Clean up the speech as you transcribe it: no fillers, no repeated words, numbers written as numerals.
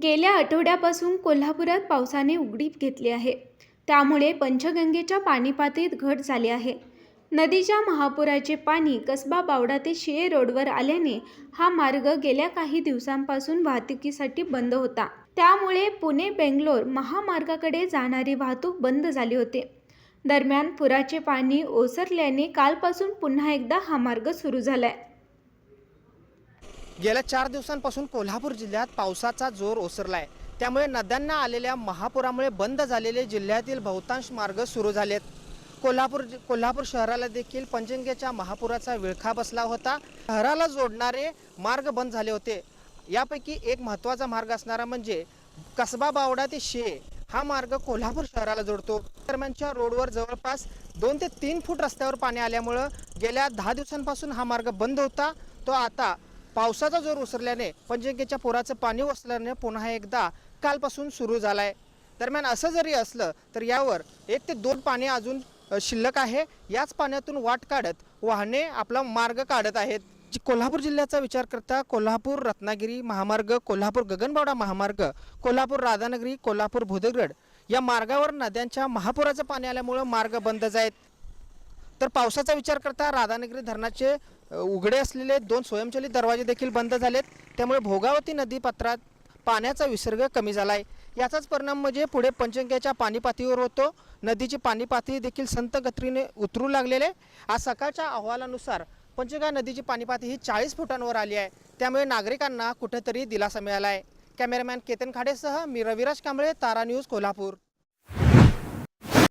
गेल्या आठवड्यापासून कोल्हापुरात पावसाने उघडीप घेतली आहे. त्यामुळे पंचगंगेच्या पाणी पातळीत घट झाली आहे. नदीच्या महापुराचे पाणी कसबा बावडा ते शिळे रोडवर आल्याने हा मार्ग गेल्या काही दिवसांपासून वाहतुकीसाठी बंद होता. त्यामुळे पुणे बेंगलोर महामार्गाकडे जाणारी वाहतूक बंद झाली होती. दरम्यान पुराचे पाणी ओसरल्याने कालपासून पुन्हा एकदा हा मार्ग सुरू झालाय. गेल्या 4 दिवसांपासून कोल्हापूर जिल्ह्यात पावसाचा जोर ओसरलाय. त्यामुळे नद्यांना आलेल्या महापुरामुळे बंद झालेले जिल्ह्यातील बहुतांश मार्ग सुरू झालेत. कोल्हापूर शहराला देखील पंचगंगेच्या महापुराचा विळखा बसला होता. शहराला जोडणारे मार्ग बंद झाले होते. यापैकी एक महत्त्वाचा मार्ग असणारा म्हणजे कसबा बावडा ते शिळे हा मार्ग कोल्हापूर शहराला जोडतो. दरम्यानच्या रोडवर जवळपास 2 ते 3 फूट रस्त्यावर पाणी आल्यामुळं गेल्या 10 दिवसांपासून हा मार्ग बंद होता. तो आता पावसाचा जोर ओसरल्याने पंचगंगेच्या पुराचं पाणी ओसरल्याने पुन्हा एकदा कालपासून सुरू झालाय. दरम्यान असं जरी असलं तर यावर 1 ते 2 पाणी अजून शिल्लक आहे. याच पाण्यातून वाट काढत वाहने आपला मार्ग काढत आहेत. कोल्हापूर जिल्ह्याचा विचार करता कोल्हापूर रत्नागिरी महामार्ग, कोल्हापूर गगनबावडा महामार्ग, कोल्हापूर राधानगरी, कोल्हापूर भुदगड या मार्गावर नद्यांच्या महापुराचं पाणी आल्यामुळं मार्ग बंदच आहेत. तर पावसाचा विचार करता राधानगरी धरणाचे उघडे असलेले 2 स्वयंचलित दरवाजे देखील बंद झालेत. त्यामुळे भोगावती नदीपात्रात पाण्याचा विसर्ग कमी झाला आहे. याचाच परिणाम म्हणजे पुढे पंचगंगेच्या पाणी पातळीवर होतो. नदीची पाणी पातळी देखील संत गतीने उतरू लागलेले. आज सकाळच्या अहवालानुसार पंचगंगा नदीची पाणी पातळी ही 40 फुटांवर आली आहे. त्यामुळे नागरिकांना कुठेतरी दिलासा मिळाला आहे. कॅमेरामॅन केतन खाडेसह मी रविराज कांबळे, तारा न्यूज, कोल्हापूर.